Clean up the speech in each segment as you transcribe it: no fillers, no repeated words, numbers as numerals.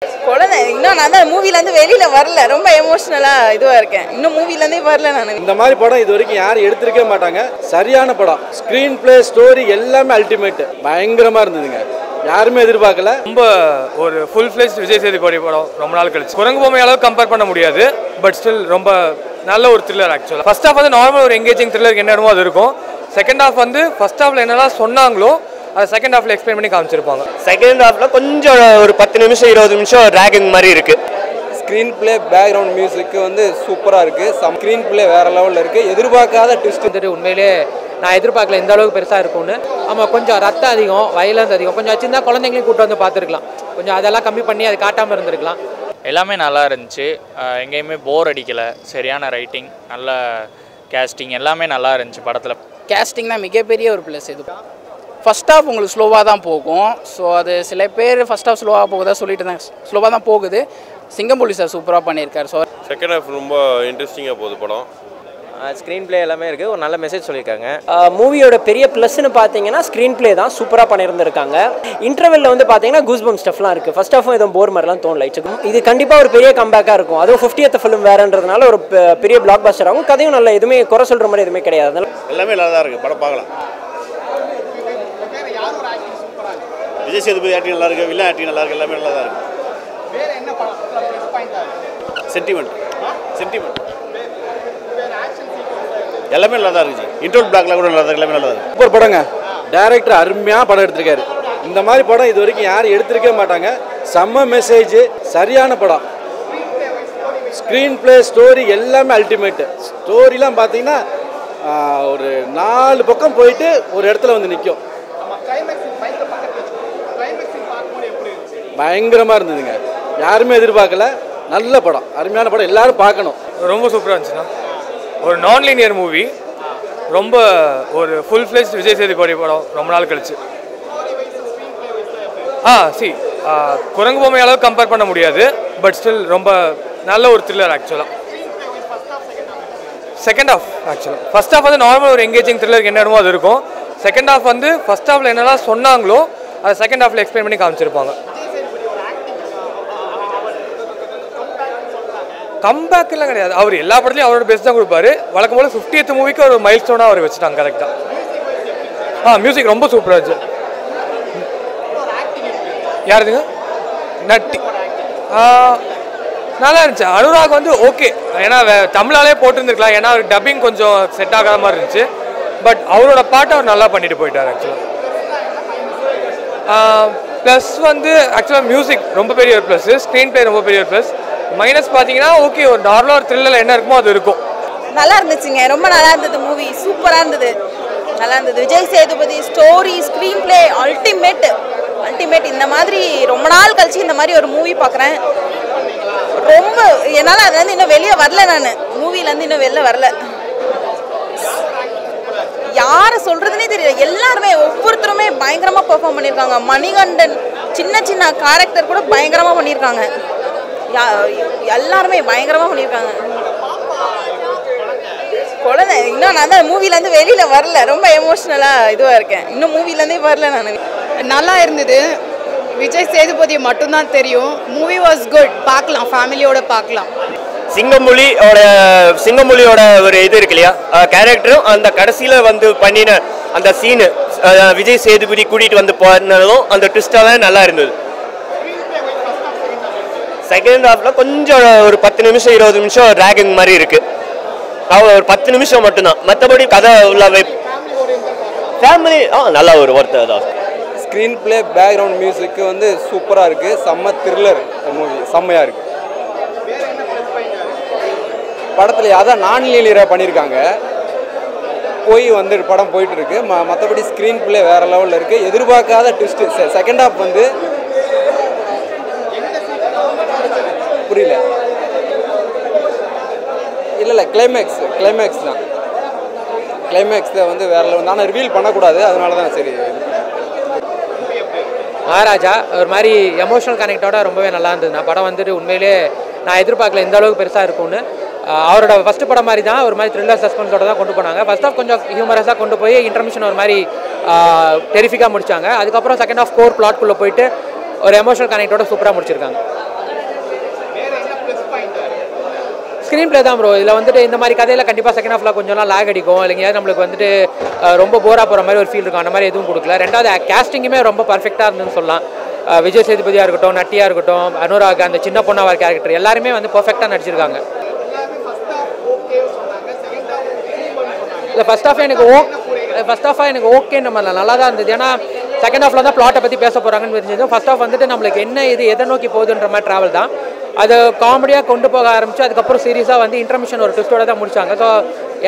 குழந்தை இன்னும் நான் தான் மூவிலேருந்து வெளியில் வரல, ரொம்ப எமோஷ்னலாக இதுவாக இருக்கேன். இன்னும் மூவிலேருந்தே வரல நான். இந்த மாதிரி படம் இது வரைக்கும் யாரும் எடுத்திருக்க மாட்டாங்க. சரியான படம், ஸ்க்ரீன் பிளே, ஸ்டோரி எல்லாமே அல்டிமேட், பயங்கரமாக இருந்ததுங்க. யாருமே எதிர்பார்க்கல. ரொம்ப ஒரு ஃபுல் ஃப்ளெஜ்ட் விஜய் சேதுபதி படம். ரொம்ப நாள் கழிச்சு குரங்கு பொம்மை அளவுக்கு கம்பேர் பண்ண முடியாது, பட் ஸ்டில் ரொம்ப நல்ல ஒரு த்ரில்லர். ஆக்சுவலாக ஃபர்ஸ்ட் ஹாஃப் வந்து நார்மல் ஒரு எங்கேஜிங் த்ரில்லருக்கு என்னமோ அது இருக்கும். செகண்ட் ஹாஃப் வந்து ஃபர்ஸ்ட் ஹாஃபில் என்னெல்லாம் சொன்னாங்களோ அதை செகண்ட் ஹாஃபில் எக்ஸ்பிளைன் பண்ணி காமிச்சிருப்பாங்க. செகண்ட் ஹாஃபில் கொஞ்சம் ஒரு 10 நிமிஷம் 20 நிமிஷம் ட்ராகிங் மாதிரி இருக்குது. ஸ்க்ரீன் பிளே, பேக்ரவுண்ட் மியூசிக்கு வந்து சூப்பராக இருக்குது. ஸ்க்ரீன் பிளே வேறு லெவலில் இருக்குது. எதிர்பார்க்காத ட்விஸ்ட் வந்துட்டு உண்மையிலே நான் எதிர்பார்க்கல இந்த அளவுக்கு பெருசாக இருக்கும்னு. ஆமாம், கொஞ்சம் ரத்தம் அதிகம், வயலன்ஸ் அதிகம். கொஞ்சம் வச்சுருந்தா குழந்தைங்களையும் கூட்டு வந்து பார்த்துருக்கலாம். கொஞ்சம் அதெல்லாம் கம்மி பண்ணி அது காட்டாமல் இருந்திருக்கலாம். எல்லாமே நல்லா இருந்துச்சு, எங்கேயுமே போர் அடிக்கலை. சரியான ரைட்டிங், நல்ல கேஸ்டிங், எல்லாமே நல்லா இருந்துச்சு படத்தில். கேஸ்டிங் தான் மிகப்பெரிய ஒரு ப்ளஸ். இது ஃபஸ்ட் ஹாஃப் உங்களுக்கு ஸ்லோவாக தான் போகும். ஸோ அது சில பேர் ஃபஸ்ட் ஹாஃப் ஸ்லோவாக போகுதா சொல்லிட்டு தான் ஸ்லோவாக தான் போகுது. சிங்கம்புலி சார் சூப்பராக பண்ணியிருக்காரு. ஸோ செகண்ட் ஹாஃப் ரொம்ப இன்ட்ரெஸ்டிங்காக போகுது படம். ஸ்க்ரீன் பிளே எல்லாமே இருக்குது, ஒரு நல்ல மெசேஜ் சொல்லியிருக்காங்க. மூவியோட பெரிய ப்ளஸ்ன்னு பார்த்தீங்கன்னா ஸ்க்ரீன் பிளே தான், சூப்பராக பண்ணியிருந்திருக்காங்க. இன்டர்வெல்ல வந்து பார்த்தீங்கன்னா கூஸ்பம் ஸ்டஃப்லாம் இருக்குது. ஃபர்ஸ்ட் ஹாஃபும் எதுவும் போர் மாதிரிலாம் தோணல. இது கண்டிப்பாக ஒரு பெரிய கம்பேக்காக இருக்கும். அதுவும் 50th ஃபிலிம் வேறுன்றதுனால ஒரு பெரிய பிளாக் பஸ்டர் ஆகும். கதையும் நல்ல, எதுவுமே குறை சொல்கிற மாதிரி எதுவுமே கிடையாது. அதனால எல்லாமே நல்லா தான் இருக்குது, படம் பார்க்கலாம். விஜய் சேதுபதி ஆக்டிங் நல்லா இருக்குது, வில்லன் ஆக்டிங் நல்லா இருக்குது, எல்லாமே நல்லா தான் இருக்குது. சென்டிமெண்ட் எல்லாமே நல்லா தான் இருக்குது. இன்டர்வல் பிளாக்லாம் கூட நல்லா தான், எல்லாமே நல்லா தான் இருக்குது. சூப்பர் படங்க. டைரக்டர் அருமையாக படம் எடுத்திருக்காரு. இந்த மாதிரி படம் இது வரைக்கும் யாரும் எடுத்திருக்க மாட்டாங்க. செம்ம மெசேஜ், சரியான படம். ஸ்க்ரீன் பிளே, ஸ்டோரி எல்லாமே அல்டிமேட். ஸ்டோரிலாம் பார்த்தீங்கன்னா ஒரு 4 பக்கம் போயிட்டு ஒரு இடத்துல வந்து நிற்கும். பயங்கரமாக இருந்ததுங்க. யாருமே எதிர்பார்க்கல. நல்ல படம், அருமையான படம், எல்லாரும் பார்க்கணும். ரொம்ப சூப்பராக இருந்துச்சுன்னா ஒரு நான் லீனியர் மூவி. ரொம்ப ஒரு ஃபுல் ஃப்ளெஜ்ட் விஜய் சேதுபதி படம். ரொம்ப நாள் கழிச்சு குரங்கு பொம்மை அளவுக்கு கம்பேர் பண்ண முடியாது, பட் ஸ்டில் ரொம்ப நல்ல ஒரு த்ரில்லர். ஆக்சுவலாக செகண்ட் ஹாஃப் ஃபர்ஸ்ட் ஹாஃப் வந்து நார்மல் ஒரு எங்கேஜிங் த்ரில்லருக்கு என்னமோ அது இருக்கும். செகண்ட் ஹாஃப் வந்து ஃபர்ஸ்ட் ஹாஃபில் என்னெல்லாம் சொன்னாங்களோ அதை செகண்ட் ஹாஃபில் எக்ஸ்பிளைன் பண்ணி காமிச்சிருப்பாங்க. கம்பேக்கெல்லாம் கிடையாது, அவர் எல்லா படத்துலையும் அவரோட பெஸ்ட் தான் கொடுப்பாரு. வழக்கம் போல் 50th மூவிக்கு ஒரு மைல் ஸ்டோனாக அவர் வச்சுட்டாங்க கரெக்டாக. மியூசிக் ரொம்ப சூப்பராக இருந்துச்சு. யாருதுங்க? நட்டி நல்லா இருந்துச்சு. அனுராக் வந்து ஓகே, ஏன்னா தமிழாலே போட்டுருந்துருக்கலாம், ஏன்னா அவர் டப்பிங் கொஞ்சம் செட் ஆகாத மாதிரி இருந்துச்சு. பட் அவரோட பாட்டை அவர் நல்லா பண்ணிட்டு போயிட்டார் ஆக்சுவலாக. ப்ளஸ் வந்து ஆக்சுவலாக மியூசிக் ரொம்ப பெரிய ஒரு ப்ளஸ், ஸ்க்ரீன் பிளே ரொம்ப பெரிய ஒரு ப்ளஸ். மைனஸ் பார்த்தீங்கன்னா ஓகே, ஒரு நார்மலாக ஒரு த்ரில்லர் என்ன இருக்குமோ அது இருக்கும். நல்லா இருந்துச்சுங்க, ரொம்ப நல்லா இருந்தது. மூவி சூப்பராக இருந்தது, நல்லா இருந்தது. Vijay Sethupathi story, screen play ultimate. இந்த மாதிரி ரொம்ப நாள் கழிச்சு இந்த மாதிரி ஒரு மூவி பார்க்குறேன். ரொம்ப என்னால் அதுலேருந்து இன்னும் வெளியே வரல, நான் மூவிலேருந்து இன்னும் வெளில வரல. யாரை சொல்கிறதுனே தெரியல. எல்லாருமே ஒவ்வொருத்தருமே பயங்கரமாக பெர்ஃபார்ம் பண்ணியிருக்காங்க. மணிகண்டன் சின்ன சின்ன கேரக்டர் கூட பயங்கரமாக பண்ணியிருக்காங்க. எல்லாருமே பயங்கரமாக பண்ணியிருக்காங்க. குழந்தை இன்னும் நான் தான் மூவிலேருந்து வெளியில் வரல, ரொம்ப எமோஷ்னலாக இதுவாக இருக்கேன். இன்னும் மூவிலேருந்தே வரல நான். நல்லா இருந்தது. விஜய் சேதுபதி மட்டும்தான் தெரியும். மூவி வாஸ் குட், பார்க்கலாம், ஃபேமிலியோட பார்க்கலாம். சிங்கமொழியோட ஒரு இது இருக்கு இல்லையா, கேரக்டரும் அந்த கடைசியில் வந்து பண்ணின அந்த சீனு, விஜய் சேதுபதி கூட்டிகிட்டு வந்து பண்ணதும் அந்த ட்விஸ்டாக நல்லா இருந்தது. செகண்ட் ஹாஃபில் கொஞ்சம் ஒரு 10 நிமிஷம் 20 நிமிஷம் ட்ராகிங் மாதிரி இருக்குது. ஒரு 10 நிமிஷம் மட்டும்தான், மற்றபடி கதை உள்ள ஃபேமிலி நல்லா ஒரு ஒர்த்து தான். ஸ்க்ரீன் பிளே, பேக்ரவுண்ட் மியூசிக்கு வந்து சூப்பராக இருக்குது. செம்ம த்ரில்லர் மூவி, செம்மையாக இருக்குது. படத்தில் அதான் நான் லீனியராக பண்ணியிருக்காங்க. போய் வந்து படம் போயிட்டு இருக்கு. மற்றபடி ஸ்க்ரீன் பிளே வேறு லெவலில் இருக்குது. எதிர்பார்க்காத ட்விஸ்ட்டு. செகண்ட் ஹாஃப் வந்து புரியல. இல்லை கிளைமேக்ஸ் தான். கிளைமேக்ஸை வந்து வேறு லெவல். நான் ரிவீல் பண்ணக்கூடாது, அதனால தான் சரி. மகாராஜா ஒரு மாதிரி எமோஷனல் கனெக்டோட ரொம்பவே நல்லா இருந்தது. படம் வந்துட்டு உண்மையிலே நான் எதிர்பார்க்கல இந்த அளவுக்கு பெருசாக இருக்கும்னு. அவரோட ஃபஸ்ட்டு படம் மாதிரி தான், ஒரு மாதிரி த்ரில்லர் சஸ்பென்ஸோட தான் கொண்டு போனாங்க. ஃபர்ஸ்ட் ஆஃப் கொஞ்சம் ஹியூமரஸாக கொண்டு போய் இன்டர்மிஷன் ஒரு மாதிரி டெரிஃபிக்காக முடிச்சாங்க. அதுக்கப்புறம் செகண்ட் ஆஃப் கோர் பிளாட்குள்ளே போயிட்டு ஒரு எமோஷனல் கனெக்டோட சூப்பராக முடிச்சிருக்காங்க. ஸ்க்ரீன் ப்ளே தான் ப்ரோ. இதில் வந்துட்டு இந்த மாதிரி கதையில் கண்டிப்பாக செகண்ட் ஹாஃபில் கொஞ்சம் நாள் லாக் அடிக்கும், இல்லைங்க நம்மளுக்கு வந்துட்டு ரொம்ப போராக போகிற மாதிரி ஒரு ஃபீல் இருக்கும். அந்த மாதிரி எதுவும் கொடுக்கல. ரெண்டாவது கேஸ்டிங்குமே ரொம்ப பர்ஃபெக்டாக இருந்துன்னு சொல்லலாம். விஜய் சேதுபதியாக இருக்கட்டும், நட்டியாக இருக்கட்டும், அனுராக், அந்த சின்ன பொண்ணா வர கேரக்டர் எல்லாருமே வந்து பர்ஃபெக்டாக நடிச்சிருக்காங்க. இல்லை ஃபஸ்ட் ஹாஃபாக எனக்கு ஓகேன்ற மாதிரி நல்லா தான் இருந்தது. ஏன்னா செகண்ட் ஹாஃபில் தான் பிளாட்டை பற்றி பேச போகிறாங்கன்னு தெரிஞ்சது. ஃபஸ்ட் ஹாஃப் வந்துட்டு நம்மளுக்கு என்ன இது எதை நோக்கி போகுதுன்ற மாதிரி ட்ராவல் தான். அது காமெடியாக கொண்டு போக ஆரம்பிச்சு அதுக்கப்புறம் சீரியஸாக வந்து இன்டர்மிஷன் ஒரு ட்விஸ்டோட தான் முடிச்சாங்க. ஸோ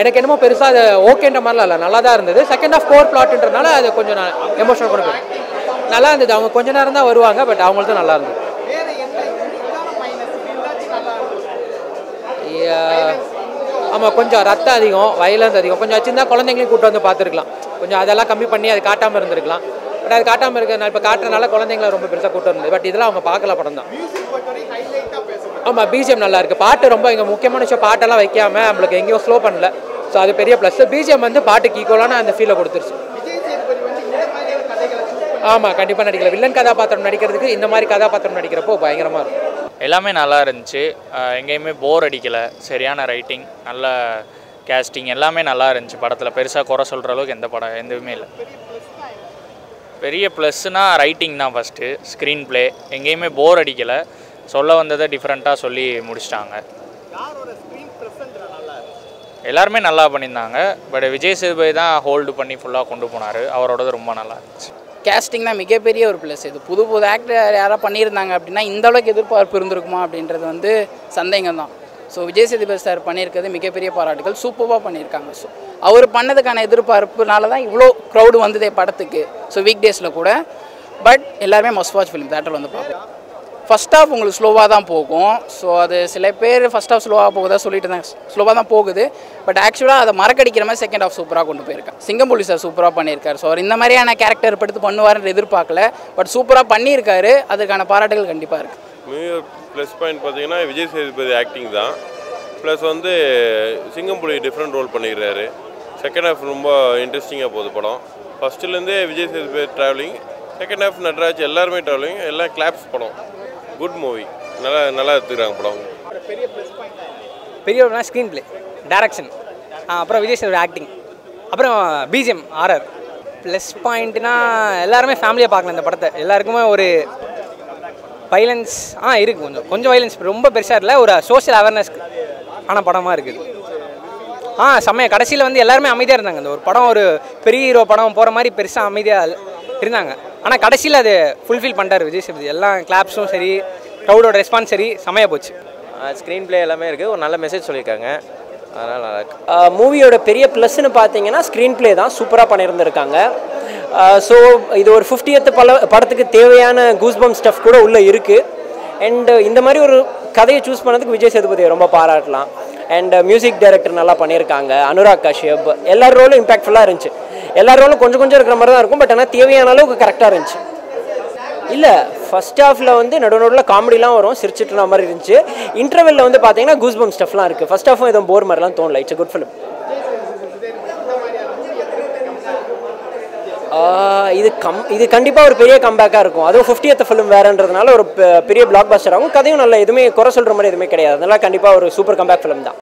எனக்கு என்னமோ பெருசாக அது ஓகேன்ற மாதிரிலாம் இல்லை, நல்லா தான் இருந்தது. செகண்ட் ஹாஃப் கோர் பிளாட்ன்றதுனால அது கொஞ்சம் எமோஷனல் கொண்டு போயிடும். நல்லா இருந்தது. அவங்க கொஞ்ச நேரம் தான் வருவாங்க, பட் அவங்களுக்கு நல்லா இருந்தது. ஆமாம், கொஞ்சம் ரத்தம் அதிகம், வயலன்ஸ் அதிகம். கொஞ்சம் வச்சுருந்தா குழந்தைங்களையும் கூப்பிட்டு வந்து பார்த்துருக்கலாம். கொஞ்சம் அதெல்லாம் கம்மி பண்ணி அது காட்டாமல் இருந்திருக்கலாம். பட் அது காட்டாமல் இருக்க நான் இப்போ காட்டுறதுனால குழந்தைங்களை ரொம்ப பெருசாக கூட்டம் இருந்தது. பட் இதெல்லாம் அவங்க பார்க்கல படம் தான். ஆமாம், பிஜிஎம் நல்லா இருக்குது. பாட்டு ரொம்ப இங்கே முக்கியமான விஷயம், பாட்டெல்லாம் வைக்காமல் நம்மளுக்கு எங்கேயும் ஸ்லோ பண்ணல. ஸோ அது பெரிய ப்ளஸ். பிஜிஎம் வந்து பாட்டுக்கு ஈக்குவலான அந்த ஃபீலை கொடுத்துருச்சு. ஆமாம், கண்டிப்பாக நடிக்கல. வில்லன் கதாபாத்திரம் நடிக்கிறதுக்கு இந்த மாதிரி கதாபாத்திரம் நடிக்கிறப்போ பயங்கரமாக இருக்கும். எல்லாமே நல்லா இருந்துச்சு. எங்கேயுமே போர் அடிக்கலை. சரியான ரைட்டிங், நல்ல கேஸ்டிங், எல்லாமே நல்லா இருந்துச்சு. படத்தில் பெருசாக குறை சொல்கிற அளவுக்கு எதுவுமே இல்லை. பெரிய ப்ளஸ்னால் ரைட்டிங் தான் ஃபஸ்ட்டு. ஸ்க்ரீன் ப்ளே எங்கேயுமே போர் அடிக்கலை. சொல்ல வந்ததை டிஃப்ரெண்ட்டாக சொல்லி முடிச்சிட்டாங்க. எல்லாருமே நல்லா பண்ணியிருந்தாங்க. பட் விஜய் சேதுபதி தான் ஹோல்டு பண்ணி ஃபுல்லாக கொண்டு போனார். அவரோடது ரொம்ப நல்லா இருந்துச்சு. கேஸ்டிங் தான் மிகப்பெரிய ஒரு ப்ளஸ். இது புது ஆக்டர் யாராவது பண்ணியிருந்தாங்க அப்படின்னா இந்த அளவுக்கு எதிர்பார்ப்பு இருந்திருக்குமா அப்படின்றது வந்து சந்தேகம் தான். ஸோ விஜய் சேதுபதி சார் பண்ணியிருக்கிறது மிகப்பெரிய பாராட்டுகள். சூப்பராக பண்ணியிருக்காங்க. ஸோ அவர் பண்ணதுக்கான எதிர்பார்ப்புனால தான் இவ்வளோ க்ரௌடு வந்ததே படத்துக்கு. ஸோ வீக் டேஸில் கூட. பட் எல்லாருமே மஸ்ட் வாட்ச் ஃபிலிம், தேட்டரில் வந்து பார்க்கலாம். ஃபஸ்ட் ஹாஃப் உங்களுக்கு ஸ்லோவாக தான் போகும். ஸோ அது சில பேர் ஃபஸ்ட் ஹாஃப் ஸ்லோவாக போகுதா சொல்லிட்டு தான் ஸ்லோவாக தான் போகுது. பட் ஆக்சுவலாக அதை மறக்கடிக்கிற மாதிரி செகண்ட் ஹாஃப் சூப்பராக கொண்டு போயிருக்காங்க. சிங்கம்புலி சார் சூப்பராக பண்ணியிருக்காரு. ஸோ அவர் இந்த மாதிரியான கேரக்டர் எடுத்து பண்ணுவார்னு எதிர்பார்க்கல, பட் சூப்பராக பண்ணியிருக்காரு. அதுக்கான பாராட்டுகள் கண்டிப்பாக இருக்குது. மிக ப்ளஸ் பாயிண்ட் பார்த்தீங்கன்னா விஜய் சேதுபதி ஆக்டிங் தான். ப்ளஸ் வந்து சிங்கம்புலி டிஃப்ரெண்ட் ரோல் பண்ணிக்கிறாரு. செகண்ட் ஹாஃப் ரொம்ப இன்ட்ரெஸ்டிங்காக போகுது படம். ஃபஸ்ட்டுலேருந்தே Vijay Sethupathi travelling, second half Natraj எல்லாருமே ட்ராவலிங், எல்லாம் கிளாப்ஸ் படம். குட் மூவி, நல்லா எடுத்துக்கிறாங்க படம். பெரிய ஸ்க்ரீன் ப்ளே, டைரக்ஷன், அப்புறம் விஜய் சேதுபதி ஆக்டிங், அப்புறம் பிஜிஎம், ஆர்ஆர். ப்ளஸ் பாயிண்ட்னா எல்லாருமே ஃபேமிலியாக பார்க்கலாம் இந்த படத்தை. எல்லாருக்குமே ஒரு வைலன்ஸ் இருக்குது, கொஞ்சம் வைலன்ஸ் ரொம்ப பெருசாக இல்லை, ஒரு சோஷியல் அவேர்னஸ் ஆன படமாக இருக்குது. செம்மையாக கடைசியில் வந்து எல்லாருமே அமைதியாக இருந்தாங்க. இந்த ஒரு படம் ஒரு பெரிய ஹீரோ படம் போகிற மாதிரி பெருசாக அமைதியாக இருந்தாங்க. ஆனால் கடைசியில் அது ஃபுல்ஃபில் பண்ணிட்டார் விஜய் சேதுபதி. எல்லாம் கிளாப்ஸும் சரி, க்ரௌடோட ரெஸ்பான்ஸ் சரி, செம்மையாக போச்சு. ஸ்க்ரீன் ப்ளே எல்லாமே இருக்குது, ஒரு நல்ல மெசேஜ் சொல்லியிருக்காங்க, அதனால் நல்லா இருக்கு. மூவியோட பெரிய ப்ளஸ்ன்னு பார்த்தீங்கன்னா ஸ்க்ரீன் ப்ளே தான், சூப்பராக பண்ணியிருந்திருக்காங்க. ஸோ இது ஒரு 50th படத்துக்கு தேவையான கூஸ்பம் ஸ்டஃப் கூட உள்ளே இருக்குது. அண்ட் இந்த மாதிரி ஒரு கதையை சூஸ் பண்ணதுக்கு விஜய் சேதுபதியை ரொம்ப பாராட்டலாம். அண்ட் மியூசிக் டைரக்டர் நல்லா பண்ணியிருக்காங்க, அனுராக் காஷ்யப். எல்லா ரோலும் இம்பாக்ட்ஃபுல்லாக இருந்துச்சு. எல்லா ரோலும் கொஞ்சம் கொஞ்சம் இருக்கிற மாதிரி தான் இருக்கும், பட் ஆனால் தேவையான அளவுக்கு கரெக்டாக இருந்துச்சு. இல்லை, ஃபஸ்ட் ஹாஃபில் வந்து நடுவில் காமெடிலாம் வரும், சிரிச்சிட்டுற மாதிரி இருந்துச்சு. இன்டர்வெல்லில் வந்து பார்த்தீங்கன்னா கூஸ்பம் ஸ்டஃப்லாம் இருக்குது. ஃபஸ்ட் ஹாஃபும் எதுவும் போர் மாதிரிலாம் தோணல. It's good film. இது கண்டிப்பாக ஒரு பெரிய கம்பேக்காக இருக்கும். அதுவும் 50th ஃபிலிம் வேறுன்றதுனால ஒரு பெரிய பிளாக் பஸ்டர் ஆகும். கதையும் நல்ல, எதுவுமே குறை சொல்கிற மாதிரி எதுவுமே கிடையாது. அதனால் கண்டிப்பாக ஒரு சூப்பர் கம்பேக் ஃபிலிம் தான்.